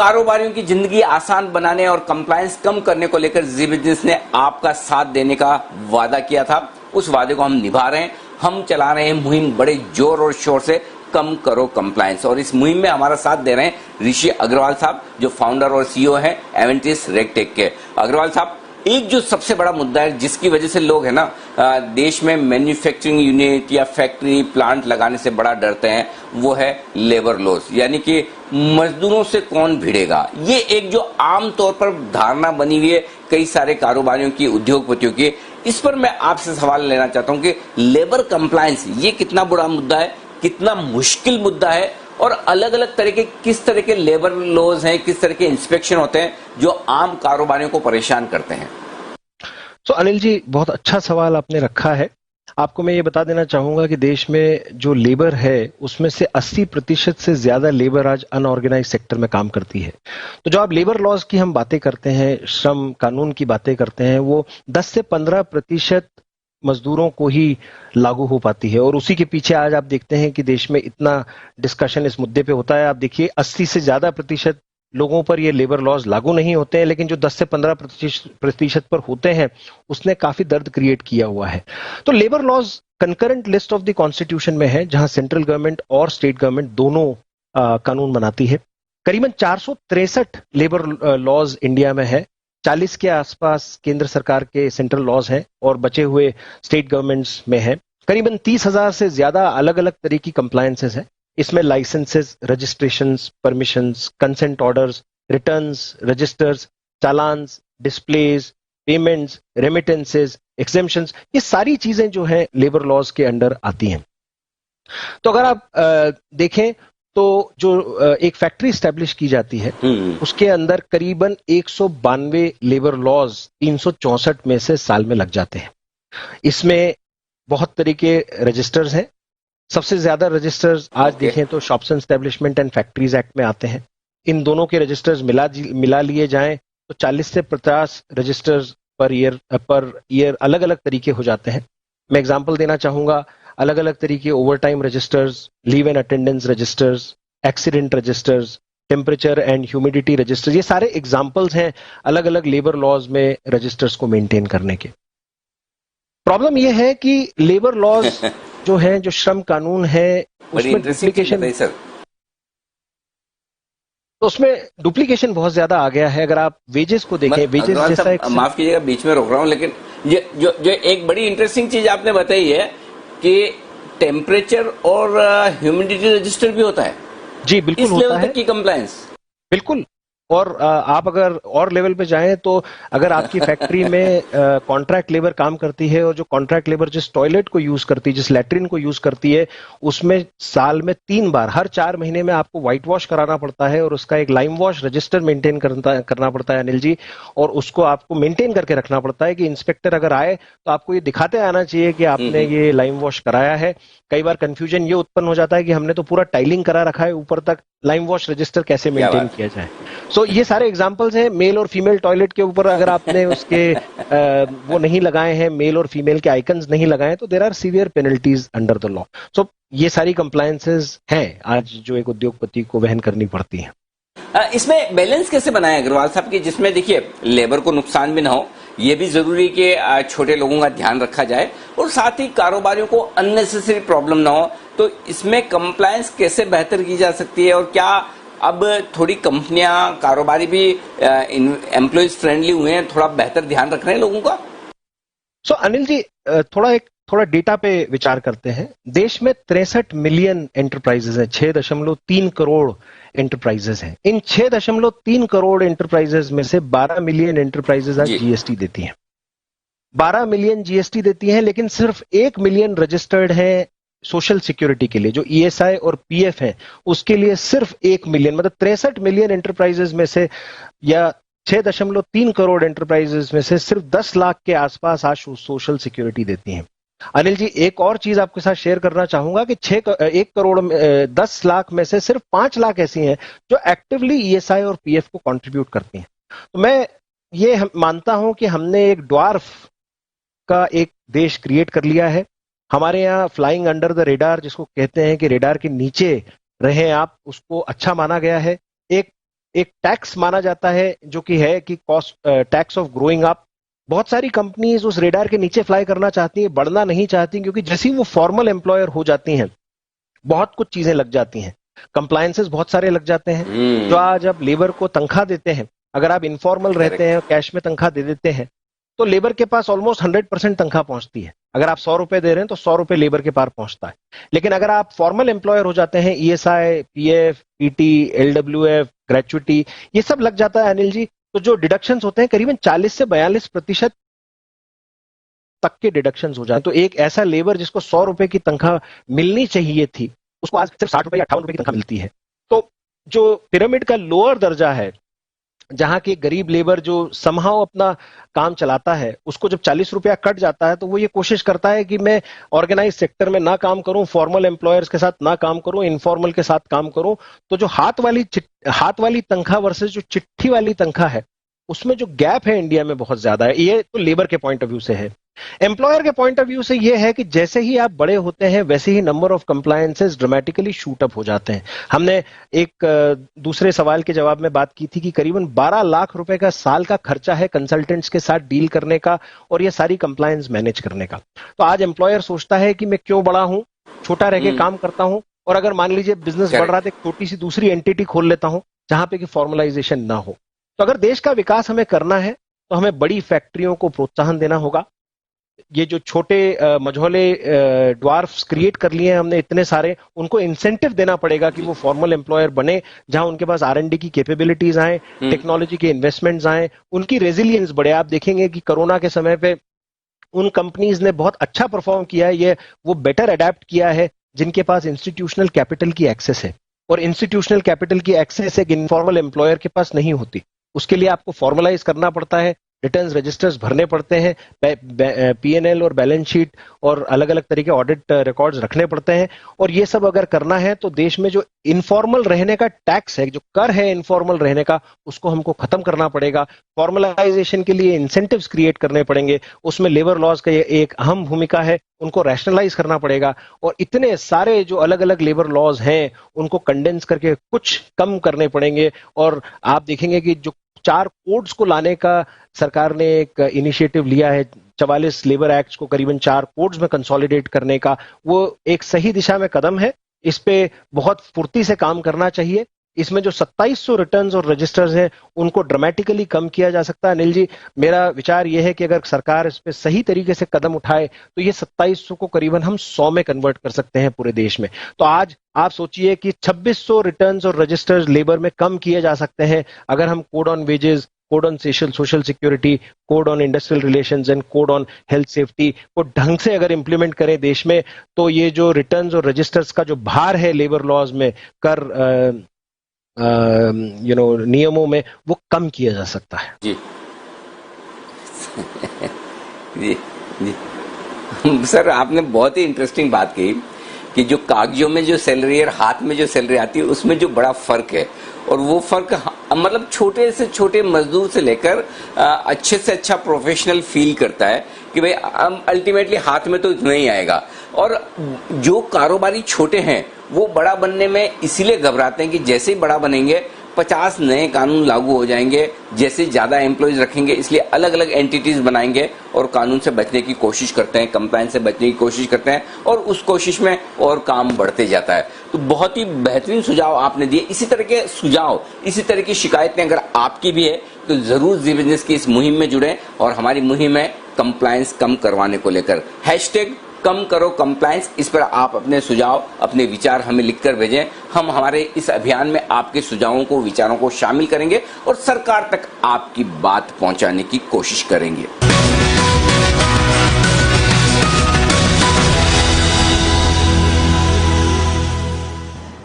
कारोबारियों की जिंदगी आसान बनाने और कंप्लायंस कम करने को लेकर जी बिजनेस ने आपका साथ देने का वादा किया था, उस वादे को हम निभा रहे हैं। हम चला रहे हैं मुहिम बड़े जोर और शोर से, कम करो कंप्लायंस। और इस मुहिम में हमारा साथ दे रहे हैं ऋषि अग्रवाल साहब, जो फाउंडर और सीईओ हैं एवेंटिस रेगटेक के। अग्रवाल साहब, एक जो सबसे बड़ा मुद्दा है जिसकी वजह से लोग है ना देश में मैन्युफैक्चरिंग यूनिट या फैक्ट्री प्लांट लगाने से बड़ा डरते हैं, वो है लेबर लॉस, यानी कि मजदूरों से कौन भिड़ेगा। ये एक जो आम तौर पर धारणा बनी हुई है कई सारे कारोबारियों की, उद्योगपतियों की। इस पर मैं आपसे सवाल लेना चाहता हूं कि लेबर कंप्लायंस ये कितना बड़ा मुद्दा है, कितना मुश्किल मुद्दा है, और अलग अलग तरह के किस तरह के लेबर लॉज हैं, किस तरह के इंस्पेक्शन होते हैं जो आम कारोबारियों को परेशान करते हैं। तो अनिल जी, बहुत अच्छा सवाल आपने रखा है। आपको मैं ये बता देना चाहूंगा कि देश में जो लेबर है उसमें से 80% से ज्यादा लेबर आज अनऑर्गेनाइज सेक्टर में काम करती है। तो जो आप लेबर लॉज की हम बातें करते हैं, श्रम कानून की बातें करते हैं, वो 10 से 15% मजदूरों को ही लागू हो पाती है। और उसी के पीछे आज आप देखते हैं कि देश में इतना डिस्कशन इस मुद्दे पे होता है। आप देखिए 80 से ज्यादा प्रतिशत लोगों पर ये लेबर लॉज लागू नहीं होते हैं, लेकिन जो 10 से 15% पर होते हैं उसने काफी दर्द क्रिएट किया हुआ है। तो labour laws concurrent list of the constitution में है, जहां सेंट्रल गवर्नमेंट और स्टेट गवर्नमेंट दोनों कानून बनाती है। करीबन 463 लेबर लॉज इंडिया में है। 40 के आसपास केंद्र सरकार के सेंट्रल लॉज हैं और बचे हुए स्टेट गवर्नमेंट्स में है। करीबन 30,000 से ज्यादा अलग अलग तरह की कंप्लायंसेस हैं। इसमें licences, registrations, permissions, consent orders, returns, registers, चालान्स, डिस्प्लेज, पेमेंट्स, रेमिटेंसेस, एग्जेम्पशंस, ये सारी चीजें जो है लेबर लॉज के अंडर आती हैं। तो अगर आप देखें तो जो एक फैक्ट्री स्टैब्लिश की जाती है उसके अंदर करीबन 192 लेबर लॉज 364 में से साल में लग जाते हैं। इसमें बहुत तरह के रजिस्टर्स हैं। सबसे ज्यादा रजिस्टर्स आज देखें तो shops and establishment and factories act में आते हैं। इन दोनों के रजिस्टर्स मिला लिए जाएं तो 40 से 50 रजिस्टर्स पर ईयर अलग अलग तरीके हो जाते हैं। मैं एग्जांपल देना चाहूंगा, अलग अलग तरीके overtime registers, leave and attendance registers, accident registers, temperature and humidity registers, ये सारे एग्जांपल्स हैं अलग अलग लेबर लॉज में रजिस्टर्स को मेंटेन करने के। प्रॉब्लम यह है कि लेबर लॉज जो है, जो श्रम कानून है, उसमें डुप्लीकेशन बहुत ज्यादा आ गया है। अगर आप वेजेस को देखें, वेजेस जैसा एक, माफ कीजिएगा बीच में रोक रहा हूं, लेकिन ये जो एक बड़ी इंटरेस्टिंग चीज आपने बताई है कि टेम्परेचर और ह्यूमिडिटी रजिस्टर भी होता है। जी बिल्कुल, इस लेवल तक की कंप्लायंस बिल्कुल। और आप अगर और लेवल पे जाएं तो अगर आपकी फैक्ट्री में कॉन्ट्रैक्ट लेबर काम करती है और जो कॉन्ट्रैक्ट लेबर जिस टॉयलेट को यूज करती है, जिस लैट्रिन को यूज करती है, उसमें साल में 3 बार, हर 4 महीने में आपको व्हाइट वॉश कराना पड़ता है और उसका एक लाइम वॉश रजिस्टर मेंटेन करना पड़ता है अनिल जी। और उसको आपको मेंटेन करके रखना पड़ता है कि इंस्पेक्टर अगर आए तो आपको ये दिखाते आना चाहिए कि आपने ये लाइम वॉश कराया है। कई बार कंफ्यूजन ये उत्पन्न हो जाता है कि हमने तो पूरा टाइलिंग करा रखा है, ऊपर तक लाइम वॉश रजिस्टर कैसे मेंटेन किया जाए। सो ये सारे एग्जांपल्स हैं। मेल और फीमेल टॉयलेट के ऊपर अगर आपने उसके वो नहीं लगाए हैं, मेल और फीमेल के आइकन्स नहीं लगाए, तो there are severe penalties under the law. So ये सारी कंप्लायंसेस हैं आज जो एक उद्योगपति को वहन करनी पड़ती है। इसमें बैलेंस कैसे बनाए अग्रवाल साहब की, जिसमें देखिए लेबर को नुकसान भी ना हो, ये भी जरूरी कि छोटे लोगों का ध्यान रखा जाए, और साथ ही कारोबारियों को अननेसेसरी प्रॉब्लम ना हो। तो इसमें कंप्लायंस कैसे बेहतर की जा सकती है, और क्या अब थोड़ी कंपनियां, कारोबारी भी एम्प्लॉयज फ्रेंडली हुए हैं, थोड़ा बेहतर ध्यान रख रहे हैं लोगों का? सो अनिल जी, थोड़ा डेटा पे विचार करते हैं। देश में 63 मिलियन एंटरप्राइजेस हैं, 6.3 करोड़ एंटरप्राइजेस हैं। इन 6.3 करोड़ एंटरप्राइजेस में से 12 मिलियन एंटरप्राइजेस आज जीएसटी देती हैं। 12 मिलियन जीएसटी देती हैं, लेकिन सिर्फ 1 मिलियन रजिस्टर्ड है सोशल सिक्योरिटी के लिए, जो ईएसआई और पीएफ है उसके लिए सिर्फ 1 मिलियन, मतलब 63 मिलियन एंटरप्राइजेस में से या 6.3 करोड़ एंटरप्राइजेस में से सिर्फ 10 लाख के आसपास आज सोशल सिक्योरिटी देती हैं। अनिल जी, एक और चीज आपके साथ शेयर करना चाहूंगा कि 1 करोड़ 10 लाख में से सिर्फ 5 लाख ऐसी हैं जो एक्टिवली ईएसआई और पीएफ को कंट्रीब्यूट करती हैं। तो मैं ये मानता हूं कि हमने एक ड्वार्फ का एक देश क्रिएट कर लिया है। हमारे यहाँ फ्लाइंग अंडर द रेडार, जिसको कहते हैं कि रेडार के नीचे रहे आप, उसको अच्छा माना गया है। एक एक टैक्स माना जाता है जो कि है कि cost tax of growing up. बहुत सारी कंपनीज उस रेडार के नीचे फ्लाई करना चाहती हैं, बढ़ना नहीं चाहती, क्योंकि जैसे ही वो फॉर्मल एम्प्लॉयर हो जाती हैं बहुत कुछ चीजें लग जाती हैं, कंप्लायंसेस बहुत सारे लग जाते हैं। जो आज आप लेबर को तनख्वाह देते हैं, अगर आप इनफॉर्मल रहते हैं, कैश में तनख्वाह दे देते हैं, तो लेबर के पास ऑलमोस्ट 100% तनख्वाह पहुंचती है। अगर आप 100 रुपए दे रहे हैं तो 100 रुपए लेबर के पास पहुंचता है। लेकिन अगर आप फॉर्मल एम्प्लॉयर हो जाते हैं, ईएसआई, पीएफ, पीटी, एलडब्ल्यूएफ, ग्रेचुइटी, ये सब लग जाता है अनिल जी, तो जो डिडक्शंस होते हैं करीबन 40 से 42% तक के डिडक्शंस हो जाते हैं। तो एक ऐसा लेबर जिसको 100 रुपए की तनख्वाह मिलनी चाहिए थी, उसको आज सिर्फ 60 रुपए या 58 रुपए की तनख्वाह मिलती है। तो जो पिरामिड का लोअर दर्जा है, जहां की गरीब लेबर जो समहाउ अपना काम चलाता है, उसको जब 40 रुपया कट जाता है तो वो ये कोशिश करता है कि मैं ऑर्गेनाइज सेक्टर में ना काम करूं, फॉर्मल एम्प्लॉयर्स के साथ ना काम करूं, इनफॉर्मल के साथ काम करूं। तो जो हाथ वाली तनख्वाह वर्सेस जो चिट्ठी वाली तनख्वाह है, उसमें जो गैप है इंडिया में बहुत ज्यादा है। ये तो लेबर के पॉइंट ऑफ व्यू से है। एम्प्लॉयर के पॉइंट ऑफ व्यू से ये है कि जैसे ही आप बड़े होते हैं वैसे ही number of compliances dramatically shoot up हो जाते हैं। हमने एक दूसरे सवाल के जवाब में बात की थी कि करीबन 12 लाख रुपए का साल का खर्चा है कंसल्टेंट्स के साथ डील करने का और ये सारी कंप्लायंस मैनेज करने का। तो आज एम्प्लॉयर सोचता है कि मैं क्यों बड़ा हूं, छोटा रह के काम करता हूं, और अगर मान लीजिए बिजनेस बढ़ रहा है तो एक छोटी सी दूसरी एंटिटी खोल लेता हूं जहां पे कि फॉर्मलाइजेशन ना हो। तो अगर देश का विकास हमें करना है तो हमें बड़ी फैक्ट्रियों को प्रोत्साहन देना होगा। ये जो छोटे मझोले ड्वार्फ्स क्रिएट कर लिए हैं हमने इतने सारे, उनको इंसेंटिव देना पड़ेगा कि वो फॉर्मल एम्प्लॉयर बने, जहां उनके पास R&D की कैपेबिलिटीज आए, टेक्नोलॉजी के इन्वेस्टमेंट्स आए, उनकी रेजिलियंस बढ़े। आप देखेंगे कि कोरोना के समय पे उन कंपनीज ने बहुत अच्छा परफॉर्म किया है, ये वो बेटर अडेप्ट किया है जिनके पास इंस्टीट्यूशनल कैपिटल की एक्सेस है। और इंस्टीट्यूशनल कैपिटल की एक्सेस एक इनफॉर्मल एम्प्लॉयर के पास नहीं होती। उसके लिए आपको फॉर्मलाइज करना पड़ता है, रिटर्न्स रजिस्टर्स भरने पड़ते हैं, P&L और बैलेंस शीट और अलग अलग तरीके ऑडिट रिकॉर्ड्स रखने पड़ते हैं। और ये सब अगर करना है तो देश में जो इनफॉर्मल रहने का टैक्स है, जो कर है इनफॉर्मल रहने का, उसको हमको खत्म करना पड़ेगा। फॉर्मलाइजेशन के लिए इंसेंटिव्स क्रिएट करने पड़ेंगे, उसमें लेबर लॉज का एक अहम भूमिका है, उनको रैशनलाइज करना पड़ेगा। और इतने सारे जो अलग अलग लेबर लॉज हैं उनको कंडेंस करके कुछ कम करने पड़ेंगे। और आप देखेंगे कि जो 4 कोड्स को लाने का सरकार ने एक इनिशिएटिव लिया है, 44 लेबर एक्ट्स को करीबन 4 कोड्स में कंसोलिडेट करने का, वो एक सही दिशा में कदम है। इस पे बहुत फुर्ती से काम करना चाहिए। इसमें जो 2700 रिटर्न्स और रजिस्टर्स हैं उनको ड्रामेटिकली कम किया जा सकता है। अनिल जी, मेरा विचार यह है कि अगर सरकार इस पे सही तरीके से कदम उठाए तो ये 2700 को करीबन हम 100 में कन्वर्ट कर सकते हैं पूरे देश में। तो आज आप सोचिए कि 2600 रिटर्न्स और रजिस्टर्स लेबर में कम किए जा सकते हैं अगर हम code on wages, code on social security, code on industrial relations and code on health safety को ढंग से अगर इंप्लीमेंट करें देश में, तो ये जो रिटर्न्स और रजिस्टर्स का जो भार है लेबर लॉज में, कर नियमों में, वो कम किया जा सकता है। जी जी सर, आपने बहुत ही इंटरेस्टिंग बात कही कि जो कागजों में जो सैलरी और हाथ में जो सैलरी आती है उसमें जो बड़ा फर्क है, और वो फर्क मतलब छोटे से छोटे मजदूर से लेकर अच्छे से अच्छा प्रोफेशनल फील करता है कि भाई अल्टीमेटली हाथ में तो इतना ही आएगा। और जो कारोबारी छोटे हैं वो बड़ा बनने में इसीलिए घबराते हैं कि जैसे ही बड़ा बनेंगे 50 नए कानून लागू हो जाएंगे, जैसे ज्यादा एम्प्लॉयज रखेंगे, इसलिए अलग अलग एंटिटीज बनाएंगे और कानून से बचने की कोशिश करते हैं, कंप्लायंस से बचने की कोशिश करते हैं, और उस कोशिश में और काम बढ़ते जाता है। तो बहुत ही बेहतरीन सुझाव आपने दिए। इसी तरह के सुझाव, इसी तरह की शिकायतें अगर आपकी भी है तो जरूर जी बिजनेस की इस मुहिम में जुड़े, और हमारी मुहिम है कंप्लायंस कम करवाने को लेकर। हैशटैग कम करो कंप्लायंस, इस पर आप अपने सुझाव, अपने विचार हमें लिखकर भेजें। हम हमारे इस अभियान में आपके सुझावों को, विचारों को शामिल करेंगे और सरकार तक आपकी बात पहुंचाने की कोशिश करेंगे।